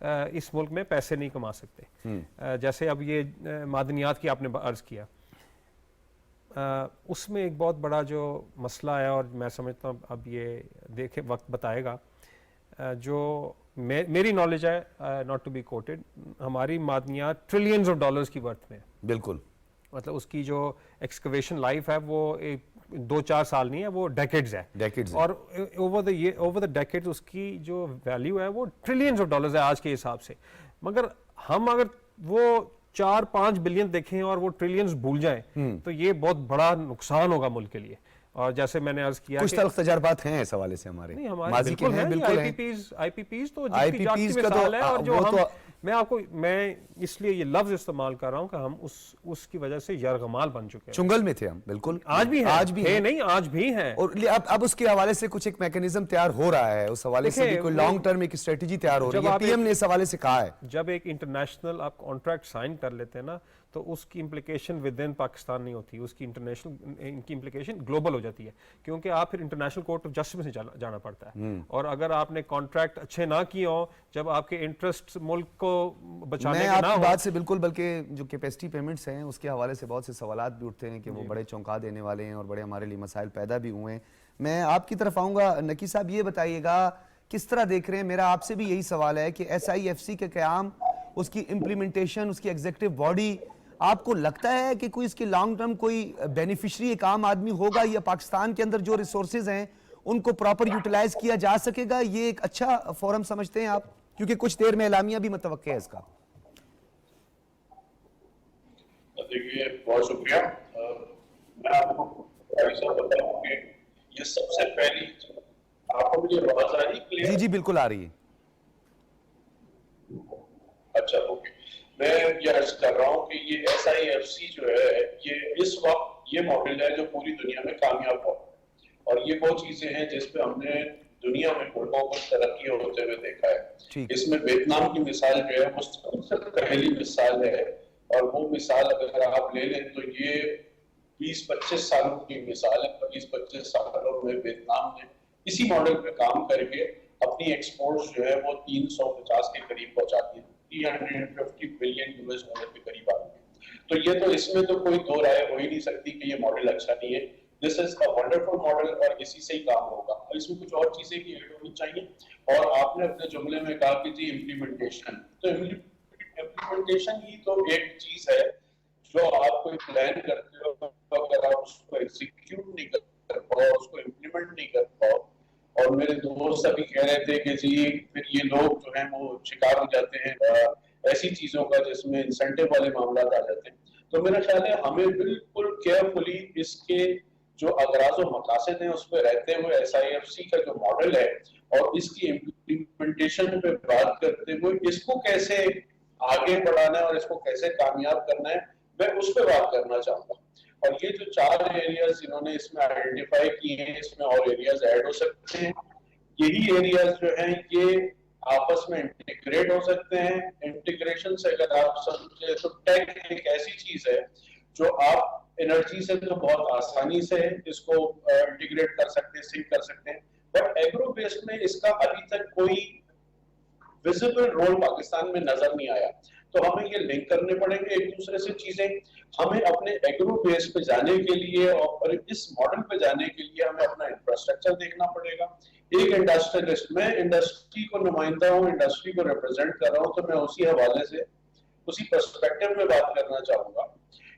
اس ملک میں پیسے نہیں کما سکتے. جیسے اب یہ معدنیات کی آپ نے عرض کیا, اس میں ایک بہت بڑا جو مسئلہ ہے, اور میں سمجھتا ہوں اب یہ دیکھے وقت بتائے گا, جو میری نالج ہے, ناٹ ٹو بی کوٹڈ, ہماری معدنیات ٹریلینز آف ڈالرز کی ورتھ میں. بالکل, مطلب اس کی جو ایکسکویشن لائف ہے وہ 2-4 سال نہیں ہے, وہ ڈیکیڈز ہے, اور اوور دا ڈیکیڈز اس کی جو ویلیو ہے وہ ٹریلینز آف ڈالرز ہے آج کے حساب سے. مگر ہم اگر وہ 4-5 بلین دیکھیں اور وہ ٹریلینز بھول جائیں تو یہ بہت بڑا نقصان ہوگا ملک کے لیے. اور جیسے میں نے عرض کیا کچھ تلخ تجربات ہیں اس حوالے سے ہمارے ماضی کے ہیں, بالکل ہیں. آئی پی پیز تو جس کی جاتی مثال ہے, اور جو میں اس لیے یہ لفظ استعمال کر رہا ہوں کہ ہم اس کی وجہ سے یرغمال بن چکے ہیں. چنگل میں تھے ہم, بالکل آج بھی ہیں, نہیں آج بھی ہیں. اور اب اس کے حوالے سے کچھ ایک میکینزم تیار ہو رہا ہے, اس حوالے سے بھی کوئی لانگ ٹرم ایک اسٹریٹجی تیار ہو رہی ہے. پی ایم نے اس حوالے سے کہا ہے جب ایک انٹرنیشنل آپ کانٹریکٹ سائن کر لیتے ہیں نا, تو اس کی امپلیکیشن ود ان پاکستان نہیں ہوتی, اس کی ان کی امپلیکیشن گلوبل ہو جاتی ہے, کیونکہ آپ پھر انٹرنیشنل کورٹ آف جسٹس میں جانا پڑتا ہے. اور اگر آپ نے کانٹریکٹ اچھے نہ کیے ہوں, جب آپ کے انٹرسٹ ملک کو بچانے میں کے آپ نہ کی ہو. بات سے بالکل, بلکہ جو کیپیسٹی پیمنٹس ہیں اس کے حوالے سے بہت سے سوالات بھی اٹھتے ہیں کہ وہ بڑے چونکا دینے والے ہیں اور بڑے ہمارے لیے مسائل پیدا بھی ہوئے ہیں. میں آپ کی طرف آؤں گا. نقی صاحب یہ بتائیے گا کس طرح دیکھ رہے ہیں, میرا آپ سے بھی یہی سوال ہے کہ ایس آئی ایف سی کا قیام, اس کی امپلیمنٹیشن, اس کی ایگزیکٹو باڈی, آپ کو لگتا ہے کہ کوئی اس کے لانگ ٹرم کوئی بینیفیشری ایک عام آدمی ہوگا, یا پاکستان کے اندر جو ریسورسز ہیں ان کو پراپر یوٹیلائز کیا جا سکے گا؟ یہ ایک اچھا فورم سمجھتے ہیں آپ, کیونکہ کچھ دیر میں اعلامیہ بھی متوقع ہے اس کا. دیکھیے, بہت شکریہ. میں آپ کو بتاؤں کہ یہ سب سے پہلی, آپ کو مجھے آواز آ رہی ہے؟ جی بالکل آ رہی ہے. اچھا, اوکے. میں یہ عرض کر رہا ہوں کہ یہ ایس آئی ایف سی جو ہے, یہ اس وقت یہ ماڈل ہے جو پوری دنیا میں کامیاب ہوا, اور یہ وہ چیزیں ہیں جس پہ ہم نے دنیا میں ملکوں کو ترقی ہوتے ہوئے دیکھا ہے. اس میں ویتنام کی مثال جو ہے وہ سب سے پہلی مثال ہے, اور وہ مثال اگر آپ لے لیں تو یہ 20-25 سالوں کی مثال ہے. 20-25 سالوں میں ویتنام نے اسی ماڈل پہ کام کر کے اپنی ایکسپورٹس جو ہے وہ 350 کے قریب پہنچا دی, 350 بلین US ڈالر کے قریب آ گئی. تو یہ تو اس میں تو کوئی دو رائے ہو ہی نہیں سکتی کہ یہ ماڈل اچھا نہیں ہے. دس از اے ونڈرفل ماڈل, اور اسی سے ہی کام ہوگا. اس میں کچھ اور چیزیں بھی ایڈ ہونی چاہیے. اور آپ نے اپنے جملے میں کہا کہ جی امپلیمنٹیشن, تو امپلیمنٹیشن ہی تو ایک چیز ہے جو آپ کوئی پلان کرتے ہو, اگر آپ اس کو ایگزیکیوٹ نہیں کر پاؤ, اس کو امپلیمنٹ نہیں کر پاؤ. اور میرے دوست ابھی کہہ رہے تھے کہ جی پھر یہ لوگ جو ہیں وہ شکار ہو جاتے ہیں ایسی چیزوں کا جس میں انسینٹیو والے معاملات آ جاتے ہیں. تو میرا خیال ہے ہمیں بالکل کیئرفلی اس کے جو اغراض و مقاصد ہیں اس پہ رہتے ہوئے ایس آئی ایف سی کا جو ماڈل ہے اور اس کی امپلیمنٹیشن پہ بات کرتے ہوئے اس کو کیسے آگے بڑھانا ہے اور اس کو کیسے کامیاب کرنا ہے, میں اس پہ بات کرنا چاہوں گا. اور یہ جو 4 ایریاز انہوں نے اس میں آئیڈینٹیفائی کیے ہیں, اس میں اور ایریاز ایڈ ہو سکتے ہیں. یہی ایریاز جو ہیں یہ آپس میں انٹیگریٹ ہو سکتے ہیں. انٹیگریشن سے اگر آپ سمجھے تو ٹیک ایک ایسی چیز ہے جو آپ انرجی سے تو بہت آسانی سے اس کو انٹیگریٹ کر سکتے ہیں, سنک کر سکتے ہیں, بٹ ایگرو بیس میں اس کا ابھی تک کوئی ویزیبل رول پاکستان میں نظر نہیں آیا. تو ہمیں یہ لنک کرنے پڑیں گے ایک دوسرے سے چیزیں. ہمیں اپنے ایگرو بیس پہ جانے کے لیے اور اس ماڈل پہ جانے کے لیے ہمیں اپنا انفراسٹرکچر دیکھنا پڑے گا. ایک انڈسٹریلسٹ, میں انڈسٹری کو نمائندہ ہوں, انڈسٹری کو ریپرزینٹ کر رہا ہوں, تو میں اسی حوالے سے اسی پرسپیکٹو میں بات کرنا چاہوں گا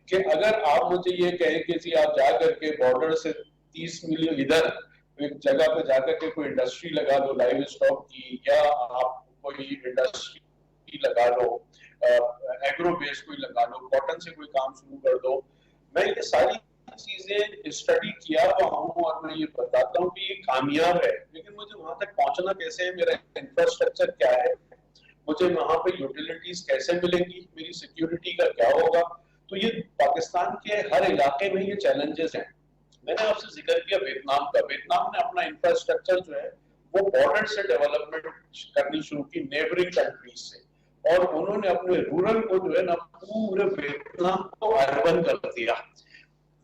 کہ اگر آپ مجھے یہ کہیں کہ جی آپ جا کر کے بارڈر سے 30 میل ادھر ایک جگہ پہ جا کر کے کوئی انڈسٹری لگا دو لائیو اسٹاک کی, یا آپ کوئی انڈسٹری لگا دو, ایگرو بیس کوئی لگا دو, کاٹن سے کوئی کام شروع کر دو, میں یہ ساری چیزیں اسٹڈی کیا ہوا ہوں اور میں یہ بتاتا ہوں کہ یہ کامیاب ہے. لیکن مجھے وہاں تک پہنچنا کیسے ہے, میرا انفراسٹرکچر کیا ہے, مجھے وہاں پہ یوٹیلیٹیز کیسے ملیں گی, میری سیکیورٹی کا کیا ہوگا. تو یہ پاکستان کے ہر علاقے میں یہ چیلنجز ہیں. میں نے آپ سے ذکر کیا ویتنام کا. ویتنام نے اپنا انفراسٹرکچر جو ہے وہ بارڈر سے ڈیولپمنٹ کرنی شروع کی, نیبرنگ کنٹریز سے, اور انہوں نے اپنے رورل کو جو ہے نا پورے ویتنام کو اربن کر دیا.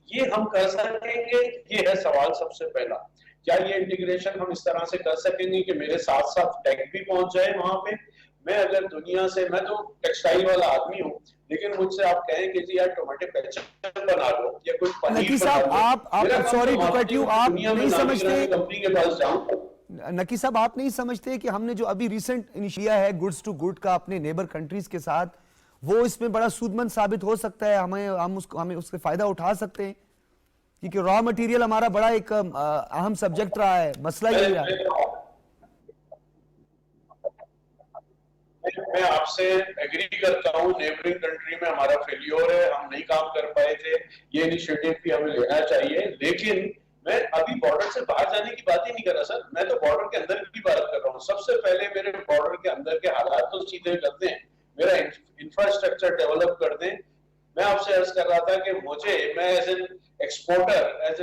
یہ ہم کر سکیں گے, یہ ہے سوال سب سے پہلا. کیا یہ انٹیگریشن ہم اس طرح سے کر سکیں گے کہ میرے ساتھ ساتھ ٹیک بھی پہنچ جائے وہاں پہ, میں اگر دنیا سے, میں تو ٹیکسٹائل والا آدمی ہوں, لیکن مجھ سے آپ کہیں کہ جی یار ٹومیٹو کیچپ بنا لو یا کوئی پنیر نقی بنا صاحب لو, میرا کام سوری تو ٹو کٹ مارکیٹنگ یو, آپ دنیا میں نہیں نامی سمجھتے, گرامی کمپنی کے پاس جاؤں. نقی صاحب آپ نہیں سمجھتے کہ ہم نے جو ابھی ریسنٹ انیشیا ہے گڈز ٹو گڈ کا اپنے نیبر کنٹریز کے ساتھ, وہ اس میں بڑا سودمند ثابت ہو سکتا ہے, ہمیں اس سے فائدہ اٹھا سکتے ہیں, کیونکہ را مٹیریل ہمارا بڑا ایک اہم سبجیکٹ رہا ہے, مسئلہ یہی رہا ہے. میں آپ سے ایگری کرتا ہوں, نیبرنگ کنٹری میں ہمارا فیلیور ہے, ہم نہیں کام کر پائے تھے, یہ انیشیٹو بھی ہمیں لینا چاہیے, لیکن میں ابھی بارڈر سے باہر جانے کی بات ہی نہیں کر رہا سر, میں تو بارڈر کے اندر کی بات کر رہا ہوں. سب سے پہلے میرے بارڈر کے اندر کے حالات تو سیدھے کر دیں, میرا انفراسٹرکچر ڈیولپ کر دیں. میں آپ سے عرض کر رہا تھا کہ میں as an exporter, as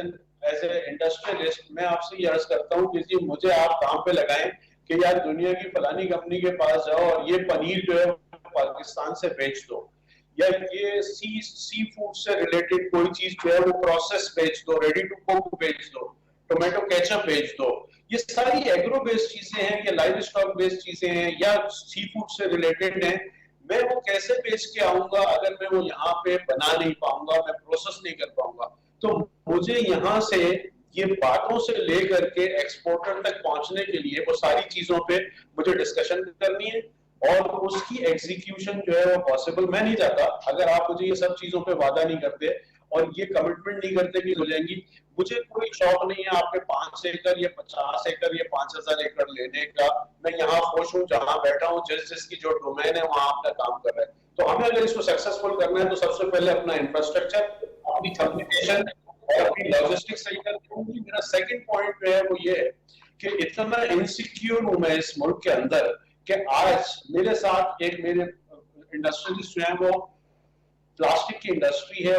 a industrialist, میں آپ سے یہ عرض کرتا ہوں کہ جی مجھے آپ کام پہ لگائیں کہ یار دنیا کی فلانی کمپنی کے پاس جاؤ اور یہ پنیر جو ہے پاکستان سے بیچ دو, یا یہ سی فوڈ سے ریلیٹڈ کوئی چیز جو ہے وہ پروسیس بیچ دو, ریڈی ٹو کوک بیچ دو, ٹومیٹو کیچپ بیچ دو. یہ ساری ایگرو بیسڈ چیزیں ہیں, یا لائف اسٹاک بیسڈ چیزیں ہیں, یا سی فوڈ سے ریلیٹڈ ہیں. میں وہ کیسے بیچ کے آؤں گا اگر میں وہ یہاں پہ بنا نہیں پاؤں گا, میں پروسیس نہیں کر پاؤں گا. تو مجھے یہاں سے یہ باتوں سے لے کر کے ایکسپورٹر تک پہنچنے کے لیے وہ ساری چیزوں پہ مجھے ڈسکشن کرنی ہے, اور اس کی ایگزیکیوشن جو ہے وہ پاسبل میں نہیں چاہتا اگر آپ مجھے یہ سب چیزوں پہ وعدہ نہیں کرتے اور یہ کمٹمنٹ نہیں کرتے کہ ہو جائیں گی. مجھے کوئی شوق نہیں ہے آپ کے 5 ایکڑ یا 50 ایکڑ یا 5000 ایکڑ لینے کا, میں یہاں خوش ہوں جہاں بیٹھا ہوں, جس کی جو ڈومین ہے وہاں اپنا کام کر رہے ہیں. تو ہمیں اگر اس کو سکسیسفل کرنا ہے تو سب سے پہلے اپنا انفراسٹرکچر, اپنی کمیونیکیشن اور اپنی لاجسٹک صحیح کرتے ہیں. میرا سیکنڈ پوائنٹ جو ہے وہ یہ ہے کہ اتنا انسیکیور ہوں میں اس ملک کے اندر کہ آج میرے ساتھ ایک میرے انڈسٹریلسٹ جو ہیں وہ پلاسٹک کی انڈسٹری ہے,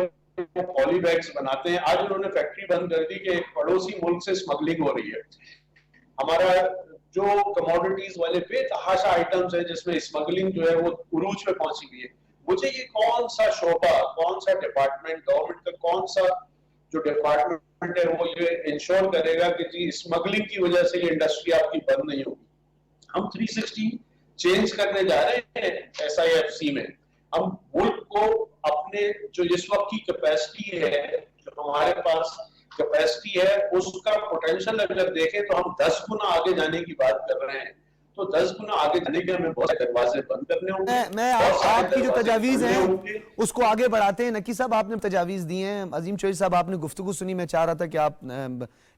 پالی بیگز بناتے ہیں. آج انہوں نے فیکٹری بند کر دی کہ ایک پڑوسی ملک سے اسمگلنگ ہو رہی ہے. ہمارا جو کموڈیٹیز والے بے تحاشا آئٹمز ہیں جس میں اسمگلنگ جو ہے وہ عروج پہ پہنچی ہوئی ہے. مجھے یہ کون سا شعبہ, کون سا ڈپارٹمنٹ, گورنمنٹ کا کون سا جو ڈپارٹمنٹ ہے وہ یہ انشور کرے گا کہ جی اسمگلنگ کی وجہ سے یہ انڈسٹری آپ کی بند نہیں ہوگی. ہم 360 چینج کرنے جا رہے ہیں SIFC میں. ہم ملک کو اپنے جو اس وقت کی کیپیسٹی ہے, جو ہمارے پاس کیپیسٹی ہے, اس کا پوٹینشل اگر دیکھیں تو ہم 10 گنا آگے جانے کی بات کر رہے ہیں. تو 10 گنا آگے جانے کے ہمیں بہت سے دروازے بند کرنے ہوں گے. میں آپ کی جو تجاویز ہیں اس کو آگے بڑھاتے ہیں. نقی صاحب آپ نے تجاویز دی ہیں, عظیم چوہدری صاحب آپ نے گفتگو سنی, میں چاہ رہا تھا کہ آپ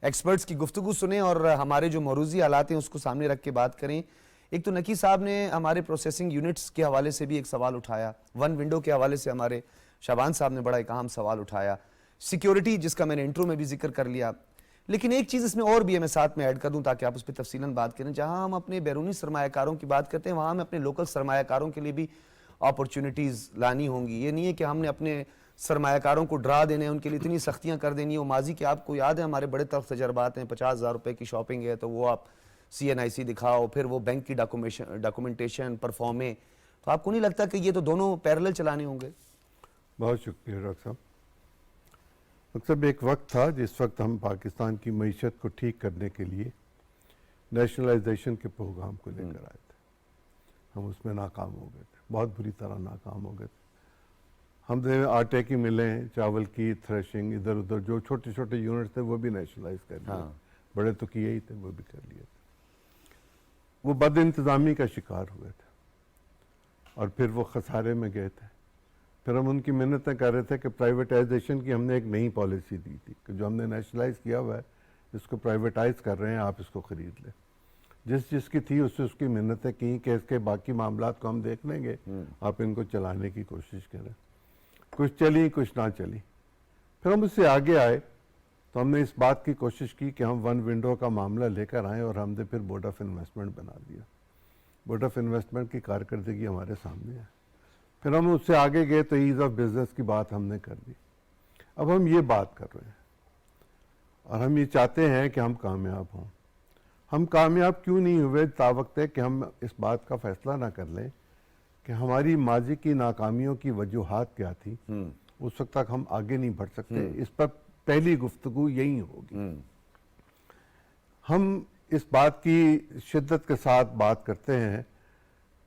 ایکسپرٹس کی گفتگو سنیں اور ہمارے جو موروثی حالات ہیں اس کو سامنے رکھ کے بات کریں. ایک تو نقی صاحب نے ہمارے پروسیسنگ یونٹس کے حوالے سے بھی ایک سوال اٹھایا, ون ونڈو کے حوالے سے ہمارے شعبان صاحب نے بڑا ایک اہم سوال اٹھایا, سیکیورٹی جس کا میں نے انٹرو میں بھی ذکر کر لیا. لیکن ایک چیز اس میں اور بھی ہے, میں ساتھ میں ایڈ کر دوں تاکہ آپ اس پہ تفصیلاً بات کریں. جہاں ہم اپنے بیرونی سرمایہ کاروں کی بات کرتے ہیں وہاں ہمیں اپنے لوکل سرمایہ کاروں کے لیے بھی اپرچونٹیز لانی ہوں گی. یہ نہیں ہے کہ ہم نے اپنے سرمایہ کاروں کو ڈرا دینے, ان کے لیے اتنی سختیاں کر دینی ہیں. وہ ماضی کے آپ کو یاد ہے ہمارے بڑے تلخ تجربات ہیں, 50,000 روپے کی شاپنگ ہے تو وہ آپ CNIC دکھاؤ, پھر وہ بینک کی ڈاکومنٹیشن پرفارمیں. تو آپ کو نہیں لگتا کہ یہ تو دونوں پیرلل چلانے ہوں گے؟ بہت شکریہ ڈاکٹر صاحب. ڈاکٹر صاحب ایک وقت تھا جس وقت ہم پاکستان کی معیشت کو ٹھیک کرنے کے لیے نیشنلائزیشن کے پروگرام کو لے کر آئے تھے. ہم اس میں ناکام ہو گئے تھے, بہت بری طرح ناکام ہو گئے تھے. ہم نے آٹے کی ملیں, چاول کی تھریشنگ, ادھر ادھر جو چھوٹے چھوٹے یونٹس تھے وہ بھی نیشنلائز کر لیے. بڑے تو کیے ہی تھے, وہ بھی کر لیے تھے. وہ بد انتظامی کا شکار ہوئے تھے اور پھر وہ خسارے میں گئے تھے. پھر ہم ان کی محنتیں کر رہے تھے کہ پرائیویٹائزیشن کی ہم نے ایک نئی پالیسی دی تھی کہ جو ہم نے نیشنلائز کیا ہوا ہے اس کو پرائیویٹائز کر رہے ہیں, آپ اس کو خرید لیں. جس کی تھی اس کی محنتیں کی کہ اس کے باقی معاملات کو ہم دیکھ لیں گے, آپ ان کو چلانے کی کوشش کریں. کچھ چلی کچھ نہ چلی. پھر ہم اس سے آگے آئے تو ہم نے اس بات کی کوشش کی کہ ہم ون ونڈو کا معاملہ لے کر آئیں اور ہم نے پھر بورڈ آف انویسٹمنٹ بنا دیا. بورڈ آف انویسٹمنٹ کی کارکردگی ہمارے سامنے ہے. پھر ہم اس سے آگے گئے تو ایز آف بزنس کی بات ہم نے کر دی. اب ہم یہ بات کر رہے ہیں اور ہم یہ چاہتے ہیں کہ ہم کامیاب ہوں. ہم کامیاب کیوں نہیں ہوئے تا وقت ہے کہ ہم اس بات کا فیصلہ نہ کر لیں کہ ہماری ماضی کی ناکامیوں کی وجوہات کیا تھی. اس وقت تک ہم آگے نہیں بڑھ سکتے. اس پر پہلی گفتگو یہی ہوگی. ہم اس بات کی شدت کے ساتھ بات کرتے ہیں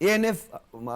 ANF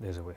there's a way।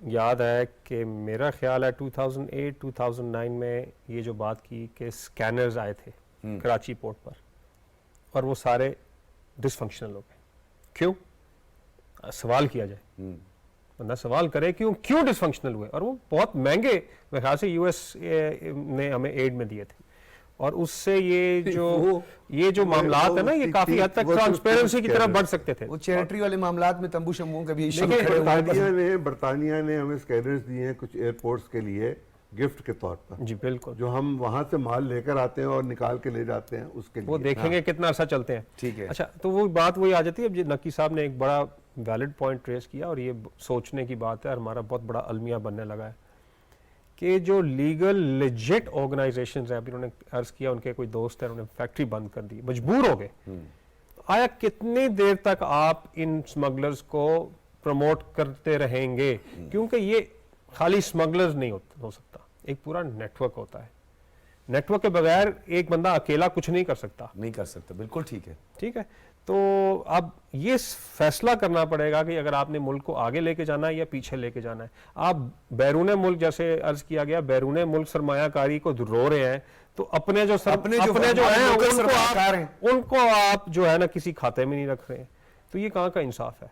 یاد ہے کہ میرا خیال ہے 2008-2009 میں یہ جو بات کی کہ سکینرز آئے تھے کراچی پورٹ پر اور وہ سارے ڈس فنکشنل ہو گئے. کیوں؟ سوال کیا جائے, بندہ سوال کرے کیوں ڈس فنکشنل ہوئے, اور وہ بہت مہنگے میرے خیال سے یو ایس نے ہمیں ایڈ میں دیے تھے, اور اس سے یہ جو معاملات ہیں نا یہ کافی حد تک ٹرانسپیرنسی کی طرف بڑھ سکتے تھے. وہ چیریٹری والے معاملات میں تمبو شمبو کا بھی برطانیہ نے ہمیں اسکینرز دیے ہیں کچھ ایئرپورٹس کے لیے گفٹ کے طور پر, جی بالکل, جو ہم وہاں سے مال لے کر آتے ہیں اور نکال کے لے جاتے ہیں اس کے لیے. وہ دیکھیں گے کتنا عرصہ چلتے ہیں. ٹھیک ہے. اچھا, تو وہ بات وہی آ جاتی ہے. اب نقی صاحب نے ایک بڑا ویلڈ پوائنٹ ریز کیا, اور یہ سوچنے کی بات ہے اور ہمارا بہت بڑا المیہ بننے لگا ہے کہ جو لیگل لیجٹ آرگنائزیشنز ہیں, ابھی انہوں نے عرض کیا ان کے کوئی دوست ہیں, انہوں نے فیکٹری بند کر دی, مجبور ہو گئے. آیا کتنی دیر تک آپ ان سمگلرز کو پروموٹ کرتے رہیں گے؟ کیونکہ یہ خالی سمگلرز نہیں ہو سکتا, ایک پورا نیٹ ورک ہوتا ہے. نیٹ ورک کے بغیر ایک بندہ اکیلا کچھ نہیں کر سکتا. بالکل ٹھیک ہے. ٹھیک ہے, تو اب یہ فیصلہ کرنا پڑے گا کہ اگر آپ نے ملک کو آگے لے کے جانا ہے یا پیچھے لے کے جانا ہے. آپ بیرون ملک, جیسے عرض کیا گیا, بیرون ملک سرمایہ کاری کو رو رہے ہیں, تو اپنے جو ہیں ان کو آپ جو ہے نا کسی کھاتے میں نہیں رکھ رہے ہیں, تو یہ کہاں کا انصاف ہے؟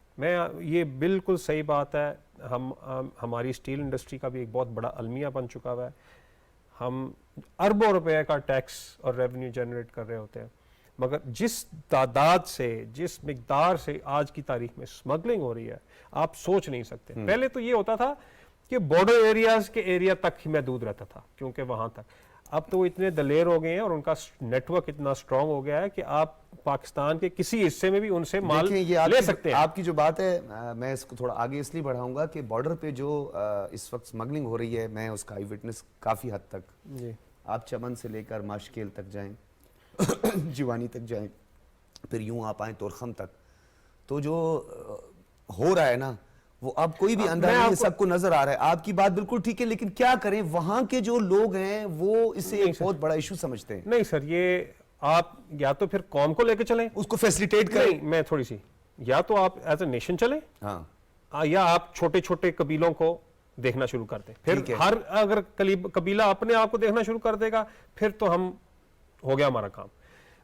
یہ بالکل صحیح بات ہے. ہماری اسٹیل انڈسٹری کا بھی ایک بہت بڑا المیہ بن چکا ہوا ہے. ہم اربوں روپے کا ٹیکس اور ریونیو جنریٹ کر رہے ہوتے ہیں, مگر جس تعداد سے, جس مقدار سے آج کی تاریخ میں سمگلنگ ہو رہی ہے آپ سوچ نہیں سکتے. پہلے تو یہ ہوتا تھا کہ بارڈر ایریاز کے ایریا تک ہی محدود رہتا تھا, کیونکہ وہاں تک. اب تو وہ اتنے دلیر ہو گئے ہیں اور ان کا نیٹ ورک اتنا سٹرونگ ہو گیا ہے کہ آپ پاکستان کے کسی حصے میں بھی ان سے مال لے سکتے ہیں. آپ کی جو بات ہے میں اس کو تھوڑا آگے اس لیے بڑھاؤں گا کہ بارڈر پہ جو اس وقت سمگلنگ ہو رہی ہے, میں اس کا آئی وٹنس کافی حد تک. آپ چمن سے لے کر ماشکیل تک جائیں, جیوانی تک جائیں, پھر یوں آپ آئیں تورخم تک, تو جو ہو رہا ہے نا وہ اب کوئی بھی اندھا نہیں, سب کو نظر آ رہا ہے. آپ کی بات بالکل ٹھیک ہے, لیکن کیا کریں, وہاں کے جو لوگ ہیں وہ اسے ایک بہت بڑا ایشو سمجھتے ہیں. نہیں سر, یہ آپ یا تو پھر قوم کو لے کے چلیں, اس کو فیسلیٹیٹ کریں. میں تھوڑی سی, یا تو آپ ایز اے نیشن چلیں, یا آپ چھوٹے چھوٹے قبیلوں کو دیکھنا شروع کر دیں. پھر اگر قبیلہ اپنے آپ کو دیکھنا شروع کر دے گا, پھر تو ہو گیا ہمارا کام.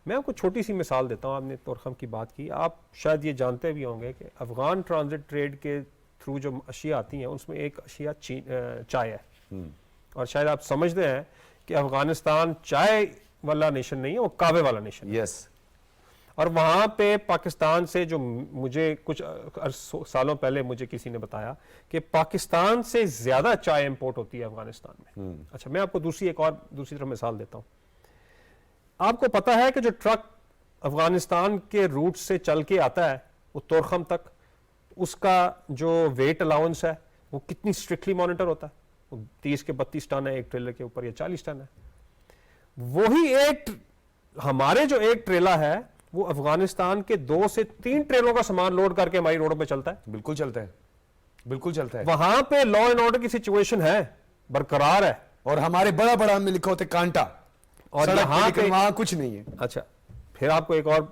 میں آپ کو چھوٹی سی مثال دیتا ہوں. آپ نے تورخم کی بات کی, آپ شاید یہ جانتے بھی ہوں گے کہ افغان ٹرانزٹ ٹریڈ کے تھرو جو اشیاء آتی ہیں اس میں ایک اشیاء چائے ہے, اور شاید آپ سمجھتے ہیں کہ افغانستان چائے والا نیشن نہیں ہے, وہ کعوے والا نیشن ہے. اور وہاں پہ پاکستان سے, جو مجھے کچھ سالوں پہلے مجھے کسی نے بتایا کہ پاکستان سے زیادہ چائے امپورٹ ہوتی ہے افغانستان میں. اچھا, میں آپ کو دوسری طرف مثال دیتا ہوں. آپ کو پتا ہے کہ جو ٹرک افغانستان کے روٹ سے چل کے آتا ہے وہ تورخم تک, اس کا جو ویٹ الاؤنس ہے وہ کتنی اسٹرکٹلی مانیٹر ہوتا ہے, وہ 30 کے 32 ٹن ہے ایک ٹریلر کے اوپر, یا 40 ٹن ہے. وہی ہمارے جو ایک ٹریلا ہے وہ افغانستان کے 2 سے 3 ٹریلوں کا سامان لوڈ کر کے ہماری روڈوں پہ چلتا ہے. بالکل چلتا ہے, بالکل چلتا ہے. وہاں پہ لا اینڈ آرڈر کی سچویشن ہے, برقرار ہے, اور ہمارے بڑا میں لکھا ہوتا ہے کانٹا, اور یہاں پہ وہاں کچھ نہیں ہے. اچھا, پھر آپ کو ایک اور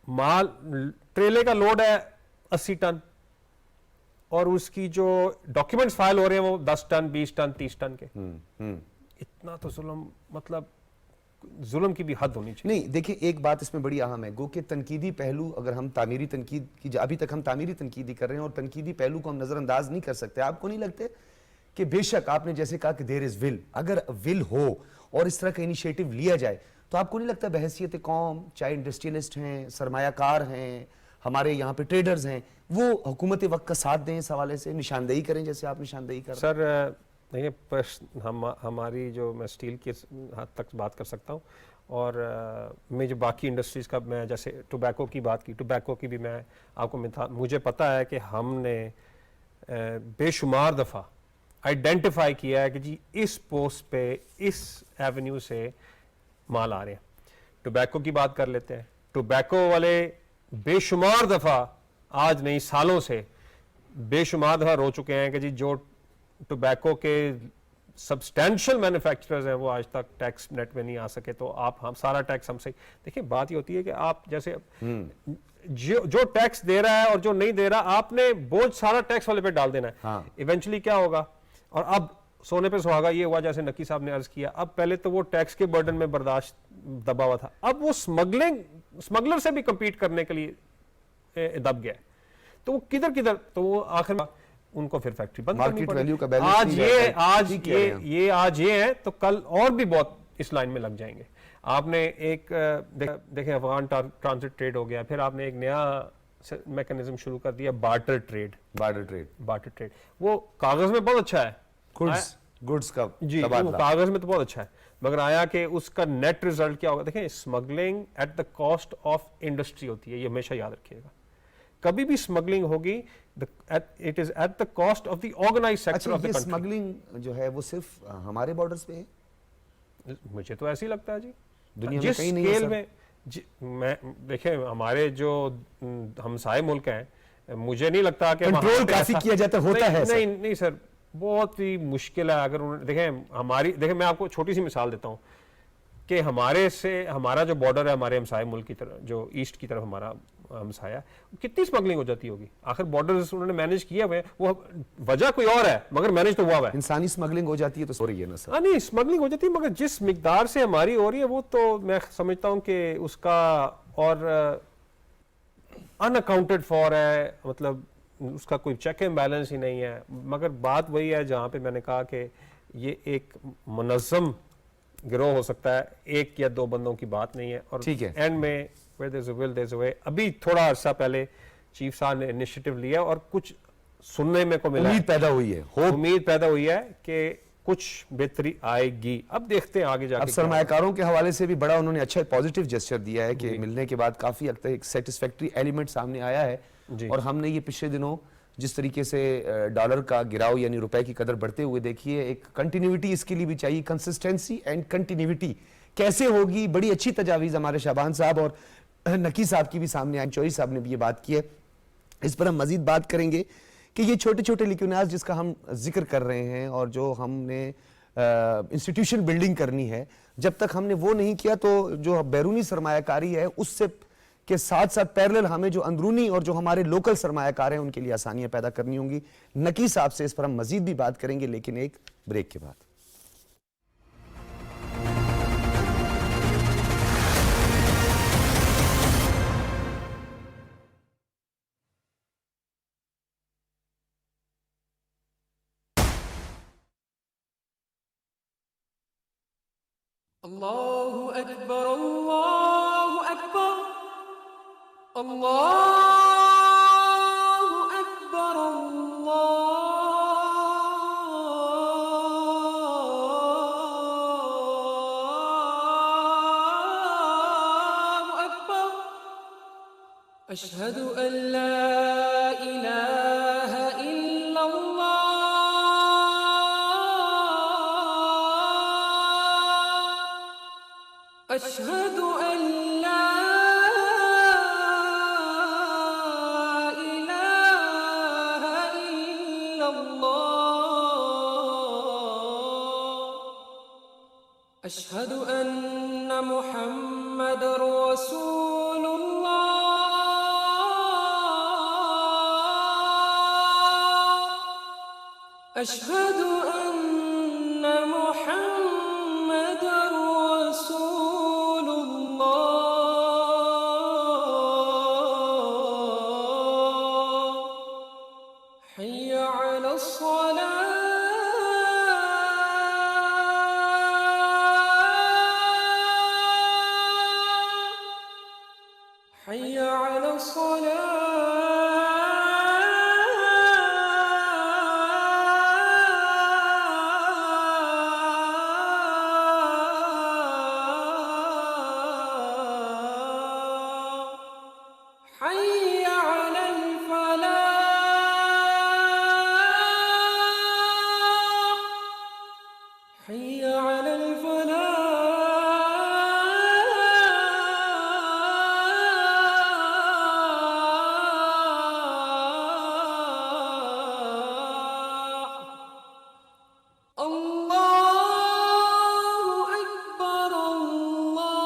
مال, ٹریلے کا لوڈ ہے 80 ٹن, اور اس کی جو ڈاکیومنٹس فائل ہو رہے ہیں وہ 10 ٹن 20 ٹن 30 ٹن کے. اتنا تو ظلم, مطلب ظلم کی بھی حد ہونی چاہیے. نہیں دیکھیں, ایک بات اس میں بڑی اہم ہے, گو کہ تنقیدی پہلو, اگر ہم تعمیری تنقید کی, ابھی تک ہم تعمیری تنقیدی کر رہے ہیں اور تنقیدی پہلو کو ہم نظر انداز نہیں کر سکتے. آپ کو نہیں لگتے کہ بے شک آپ نے جیسے کہا کہ دیر از ول, اگر ول ہو اور اس طرح کا انیشیٹو لیا جائے, تو آپ کو نہیں لگتا بحیثیت قوم, چاہے انڈسٹریلسٹ ہیں, سرمایہ کار ہیں, ہمارے یہاں پہ ٹریڈرز ہیں, وہ حکومت وقت کا ساتھ دیں, اس حوالے سے نشاندہی کریں جیسے آپ نشاندہی کر رہے ہیں؟ سر دیکھیں, ہماری جو, میں اسٹیل کی حد تک بات کر سکتا ہوں, اور میں جو باقی انڈسٹریز کا, میں جیسے ٹوبیکو کی بات کی, ٹوبیکو کی بھی میں آپ کو مجھے پتا ہے کہ ہم نے بے شمار دفعہ آئیڈینٹیفائی کیا ہے کہ جی اس پوسٹ پہ اس ایونیو سے مال آ رہے ہیں. ٹوبیکو کی بات کر لیتے ہیں. ٹوبیکو والے بے شمار دفعہ, آج نہیں سالوں سے بے شمار دفعہ رو چکے ہیں کہ جی جو ٹوبیکو کے سبسٹینشل مینوفیکچررز ہیں وہ آج تک ٹیکس نیٹ میں نہیں آ سکے, تو آپ ہم سارا ٹیکس ہم سے. دیکھیں بات یہ ہوتی ہے کہ آپ جیسے جو ٹیکس دے رہا ہے اور جو نہیں دے رہا آپ نے بوجھ سارا ٹیکس والے پہ ڈال دینا ہے. ایونچولی کیا ہوگا, اور اب سونے پہ سہاگا یہ ہوا جیسے نقی صاحب نے عرض کیا, اب پہلے تو وہ ٹیکس کے برڈن میں برداشت دبا ہوا تھا, اب وہ اسمگلر سے بھی کمپیٹ کرنے کے لیے دب گیا ہے. تو وہ کدھر تو وہ آخر ان کو پھر فیکٹری بند کرنی پڑی. آج یہ ہے تو کل اور بھی بہت اس لائن میں لگ جائیں گے. آپ نے ایک دیکھیں افغان ٹرانزٹ ٹریڈ ہو گیا, پھر آپ نے ایک نیا میکنزم شروع کر دیا بارٹر ٹریڈ. وہ کاغذ میں بہت اچھا ہے, گڈز کا جی وہ کاغذ میں تو بہت اچھا ہے, مگر آیا کہ اس کا نیٹ ریزلٹ کیا ہوگا. دیکھیں smuggling at the cost of industry ہوتی ہے, یہ ہمیشہ یاد رکھیے گا. کبھی بھی اسمگلنگ ہوگی it is at the cost of the organised sector of the country. Smuggling جو ہے وہ صرف ہمارے بارڈرز پہ ہے, مجھے تو ایسے ہی لگتا ہے جی. دنیا میں کہیں نہیں ہے سر. میں دیکھیں ہمارے جو ہمسائے ملک ہیں, مجھے نہیں لگتا کہ کنٹرول کافی کیا جاتا ہوتا ہے. نہیں سر, بہت ہی مشکل ہے. اگر دیکھیں میں آپ کو چھوٹی سی مثال دیتا ہوں کہ ہمارا جو بارڈر ہے ہمارے ہمسائے ملک کی طرف, جو ایسٹ کی طرف ہمارا ہمسایا, کتنی اسمگلنگ ہو جاتی ہوگی. آخر بارڈرز انہوں نے مینیج کیا ہوئے, وہ وجہ کوئی اور ہے مگر مینیج تو ہوا ہے. انسانی اسمگلنگ ہو جاتی ہے تو ہو رہی ہے نا سر. نہیں اسمگلنگ ہو جاتی ہے, مگر جس مقدار سے ہماری ہو رہی ہے وہ تو میں سمجھتا ہوں کہ اس کا اور ان اکاؤنٹڈ فار ہے, مطلب اس کا کوئی چیک اینڈ بیلنس ہی نہیں ہے. مگر بات وہی ہے جہاں پہ میں نے کہا کہ یہ ایک منظم گروہ ہو سکتا ہے, ایک یا دو بندوں کی بات نہیں ہے. اور اینڈ میں where there's a will there's a way. ابھی تھوڑا عرصہ پہلے چیف صاحب نے انیشیٹو لیا اور کچھ سننے میں کو ملا, امید پیدا ہوئی ہے کہ کچھ بہتری آئے گی. اب دیکھتے ہیں آگے جا کے. اب سرمایہ کاروں کے حوالے سے بھی بڑا انہوں نے اچھا پازیٹیو جسچر دیا ہے کہ ملنے کے بعد کافی حد تک ایک سیٹسفیکٹری ایلیمنٹ سامنے آیا ہے. اور ہم نے یہ پچھلے دنوں جس طریقے سے ڈالر کا گراؤ یعنی روپے کی قدر بڑھتے ہوئے دیکھیے, ایک کنٹینیوٹی اس کے لیے بھی چاہیے, کنسسٹنسی اینڈ کنٹینیوٹی کیسے ہوگی. بڑی اچھی تجاویز ہمارے شعبان صاحب اور نقی صاحب کی بھی سامنے آئی, چوئی صاحب نے بھی یہ بات کی ہے. اس پر ہم مزید بات کریں گے کہ یہ چھوٹے چھوٹے لیکوناز جس کا ہم ذکر کر رہے ہیں اور جو ہم نے انسٹیٹیوشن بلڈنگ کرنی ہے, جب تک ہم نے وہ نہیں کیا تو جو بیرونی سرمایہ کاری ہے اس سے کے ساتھ ساتھ پیرلل ہمیں جو اندرونی اور جو ہمارے لوکل سرمایہ کار ہیں ان کے لیے آسانیاں پیدا کرنی ہوں گی. نقی صاحب سے اس پر ہم مزید بھی بات کریں گے, لیکن ایک بریک کے بعد. اللہ اکبر اللہ اکبر اللہ اکبر اللہ اکبر اشہد ان لا الہ الا اللہ اشہد ان لا الہ الا اللہ اشہد ان محمد رسول اللہ اشہد ان محمد رسول اللہ حی علی الصلاة حي على الصلاة حي على الفلاح حي على الفلاح اللہ اکبر اللہ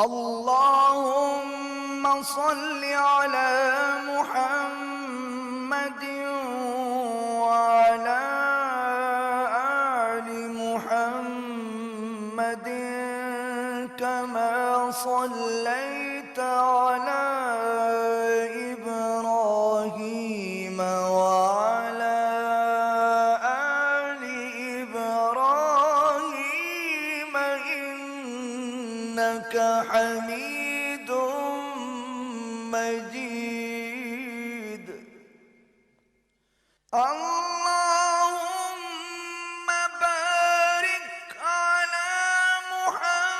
اللهم صل على محمد وعلى آل محمد كما صليت على إبراهيم وعلى آل إبراهيم إنك حميد مجيد. اللهم بارك على محمد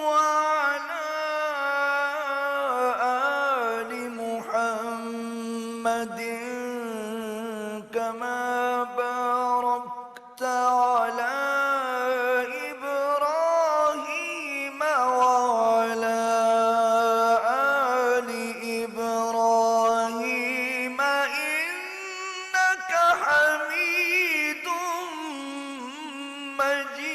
وعلى آل محمد كما باركت على إبراهيم وعلى آل إبراهيم إنك حميد مجيد.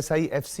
SIFC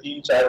3-4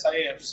SIFC,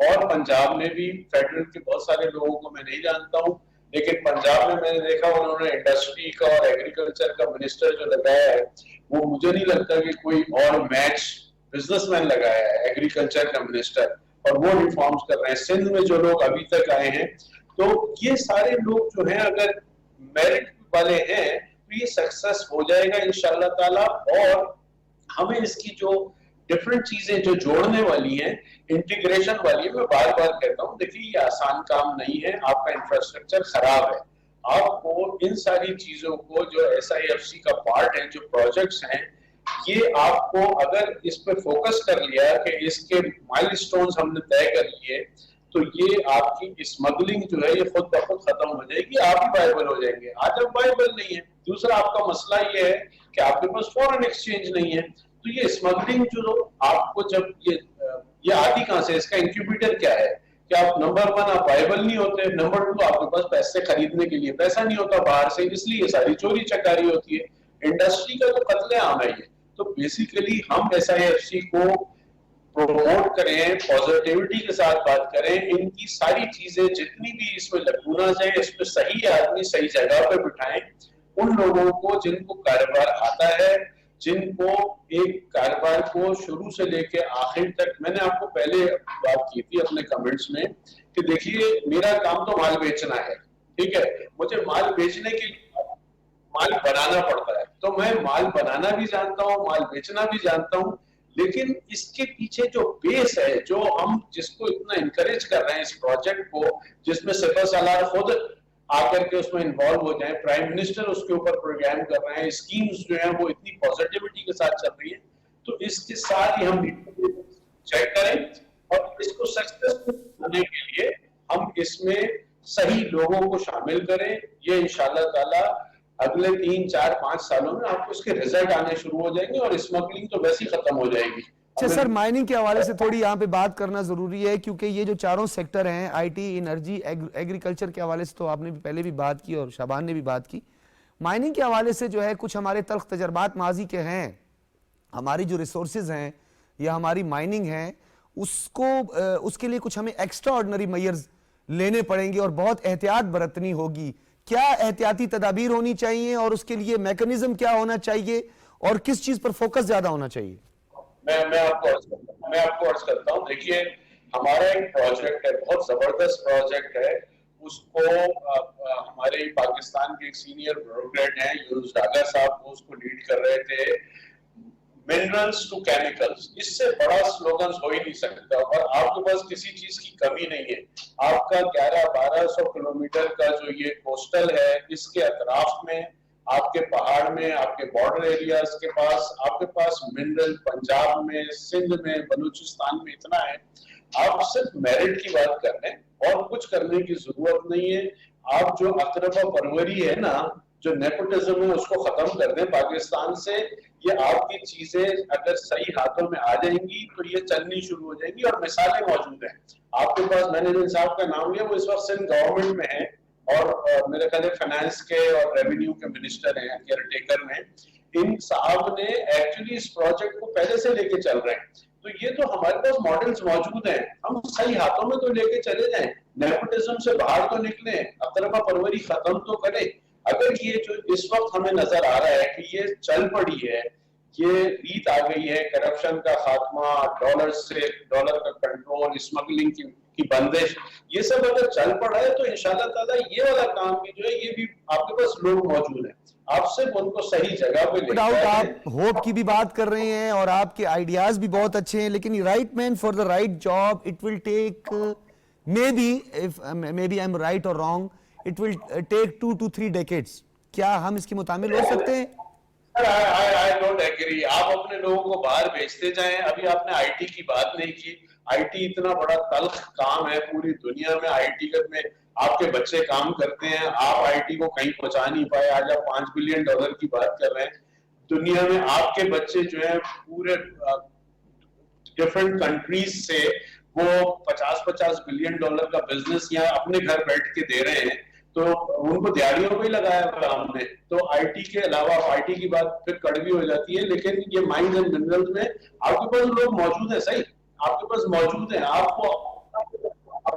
اور پنجاب میں بھی فیڈرل کے بہت سارے لوگوں کو میں نہیں جانتا ہوں، لیکن پنجاب میں میں نے دیکھا انہوں نے انڈسٹری کا اور ایگریکلچر کا منسٹر جو لگایا ہے وہ مجھے نہیں لگتا کہ کوئی اور میچ بزنس مین لگایا ہے ایگریکلچر کا منسٹر، اور وہ ریفارمز کر رہے ہیں۔ سندھ میں جو لوگ ابھی تک آئے ہیں، تو یہ سارے لوگ جو ہیں اگر میرٹ والے ہیں تو یہ سکسس ہو جائے گا انشاءاللہ تعالیٰ۔ اور ہمیں اس کی جو ڈفرنٹ چیزیں جو جوڑنے والی ہیں، انٹیگریشن والی ہے، میں بار بار کہتا ہوں دیکھیے یہ آسان کام نہیں ہے، آپ کا انفراسٹرکچر خراب ہے، آپ کو ان ساری چیزوں کو جو SIFC کا پارٹ ہے، جو پروجیکٹس ہیں، یہ آپ کو اگر اس پہ فوکس کر لیا کہ اس کے مائل سٹونز ہم نے طے کر لیے، تو یہ آپ کی اسمگلنگ جو ہے یہ خود بخود ختم ہو جائے گی، آپ ہی وائبل ہو جائیں گے۔ آج اب وائبل نہیں ہے۔ دوسرا آپ کا مسئلہ یہ ہے کہ آپ کے پاس فورن ایکسچینج نہیں ہے، تو یہ اسمگلنگ جو آپ کو جب یہ آتی کہاں سے، اس کا انکیوبیٹر کیا ہے کہ آپ نمبر 1 آپ وائبل نہیں ہوتے، نمبر 2 آپ کے پاس پیسے خریدنے کے لیے پیسہ نہیں ہوتا باہر سے، اس لیے یہ ساری چوری چکاری ہوتی ہے۔ انڈسٹری کا تو قتل عام ہے یہ۔ تو بیسیکلی ہم SIFC کو پروموٹ کریں، پازیٹیوٹی کے ساتھ بات کریں، ان کی ساری چیزیں جتنی بھی اس میں لکوناز ہیں اس میں صحیح آدمی صحیح جگہ پہ بٹھائیں، ان لوگوں کو جن کو کاروبار آتا ہے، جن کو ایک کاروبار کو شروع سے لے کے آخر تک، میں نے آپ کو پہلے بات کی تھی اپنے کمنٹس میں کہ دیکھیے میرا کام تو مال بیچنا ہے، ٹھیک ہے، مجھے مال بیچنے کے لیے مال بنانا پڑتا ہے، تو میں مال بنانا بھی جانتا ہوں، مال بیچنا بھی جانتا ہوں، لیکن اس کے پیچھے جو بیس ہے، جو ہم جس کو اتنا انکریج کر رہے ہیں اس پروجیکٹ کو، جس میں سپہ سالار خود آ کر کے اس میں انوالو ہو جائیں، پرائم منسٹر اس کے اوپر پروگرام کر رہے ہیں، اسکیمز جو ہیں وہ اتنی پازیٹیوٹی کے ساتھ چل رہی ہیں، تو اس کے ساتھ ہی ہم چیک کریں اور اس کو سکسیسفل ہونے کے لیے ہم اس میں صحیح لوگوں کو شامل کریں۔ یہ انشاءاللہ تعالی اگلے 3 4 5 سالوں میں آپ کو اس کے ریزلٹ آنے شروع ہو جائیں گے اور اسمگلنگ تو ویسے ہی ختم ہو جائے گی۔ اچھا سر، مائننگ کے حوالے سے تھوڑی یہاں پہ بات کرنا ضروری ہے، کیونکہ یہ جو چاروں سیکٹر ہیں، IT، انرجی، ایگریکلچر کے حوالے سے تو آپ نے پہلے بھی بات کی اور شابان نے بھی بات کی، مائننگ کے حوالے سے جو ہے کچھ ہمارے تلخ تجربات ماضی کے ہیں، ہماری جو ریسورسز ہیں یا ہماری مائننگ ہیں اس کے لیے کچھ ہمیں ایکسٹرا آرڈنری میئرز لینے پڑیں گے اور بہت احتیاط برتنی ہوگی۔ کیا احتیاطی تدابیر ہونی چاہیے اور اس کے لیے میکنزم کیا ہونا چاہیے اور کس چیز پر فوکس زیادہ ہونا چاہیے؟ میں آپ کو عرض کرتا ہوں، دیکھیے ہمارا ایک پروجیکٹ ہے، بہت زبردست پروجیکٹ ہے، اس کو ہمارے پاکستان کے ایک سینئر بیوروکریٹ ہیں یونس ڈاگا صاحب، وہ اس کو لیڈ کر رہے تھے، منرلز ٹو کیمیکلز۔ اس سے بڑا سلوگنز ہو ہی نہیں سکتا، اور آپ کے پاس کسی چیز کی کمی نہیں ہے۔ آپ کا 1100-1200 کلومیٹر کا جو یہ کوسٹل ہے، اس کے اطراف میں، آپ کے پہاڑ میں، آپ کے بارڈر ایریاز کے پاس، آپ کے پاس منرل پنجاب میں، سندھ میں، بلوچستان میں اتنا ہے، آپ صرف میرٹ کی بات کر رہے ہیں اور کچھ کرنے کی ضرورت نہیں ہے۔ آپ جو اقربا پروری ہے نا، جو نیپوٹزم ہے، اس کو ختم کر دیں پاکستان سے۔ یہ آپ کی چیزیں اگر صحیح ہاتھوں میں آ جائیں گی تو یہ چلنی شروع ہو جائیں گی، اور مثالیں موجود ہیں آپ کے پاس۔ میں نے جن صاحب کا نام لیا وہ اس وقت سندھ گورنمنٹ میں ہیں، اور میرے خیال ہے فائنانس کے اور ریونیو کے منسٹر ہیں، کیئر ٹیکر میں۔ ان صاحب نے ایکچولی اس پروجیکٹ کو پہلے سے لے کے چل رہے ہیں، تو یہ تو ہمارے پاس ماڈلز موجود ہیں، ہم صحیح ہاتھوں میں تو لے کے چلے جائیں، نیپوٹزم سے باہر تو نکلیں، اقربا پروری ختم تو کریں۔ اگر یہ جو اس وقت ہمیں نظر آ رہا ہے کہ یہ چل پڑی ہے، یہ ریت آ گئی ہے، کرپشن کا خاتمہ، ڈالر کا کنٹرول، اسمگلنگ کی بندش، یہ سب اگر چل پڑا ہے تو انشاءاللہ تعالیٰ یہ والا کام بھی جو ہے یہ بھی آپ کے پاس لوگ موجود ہیں، آپ صرف ان کو صحیح جگہ پہ لے جائیں۔ آپ ہوپ کی بھی بات کر رہے ہیں اور آپ کے آئیڈیاز بھی بہت اچھے ہیں، لیکن right man for the right job, it will take maybe I'm right or wrong, it will take 2 to 3 decades. کیا ہم اس کی متعامل ہو سکتے ہیں؟ I don't agree. آپ اپنے لوگوں کو باہر بھیجتے جائیں۔ ابھی آپ نے IT کی بات نہیں کی، IT اتنا بڑا تلخ کام ہے پوری دنیا میں، IT میں آپ کے بچے کام کرتے ہیں، آپ IT کو کہیں پہنچا نہیں پائے، آج آپ $5 بلین کی بات کر رہے ہیں۔ دنیا میں آپ کے بچے جو ہیں پورے ڈفرنٹ کنٹریز سے وہ $50 بلین کا بزنس یہاں اپنے گھر بیٹھ کے دے رہے ہیں، تو ان کو دیہڑیوں کو ہی لگایا ہوا ہم نے۔ تو IT کے علاوہ IT کی بات پھر کڑوی ہو جاتی ہے، لیکن یہ مائنز اینڈ منرلز میں آپ کے پاس لوگ موجود ہیں، صحیح آپ کے پاس موجود ہیں، آپ کو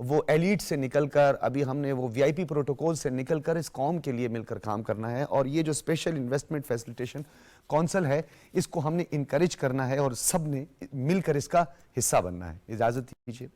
وہ ایلیٹ سے نکل کر ابھی ہم نے وہ وی آئی پی پروٹوکول سے نکل کر اس قوم کے لیے مل کر کام کرنا ہے، اور یہ جو اسپیشل انویسٹمنٹ فیسیلیٹیشن کونسل ہے اس کو ہم نے انکریج کرنا ہے اور سب نے مل کر اس کا حصہ بننا ہے۔ اجازت دیجیے۔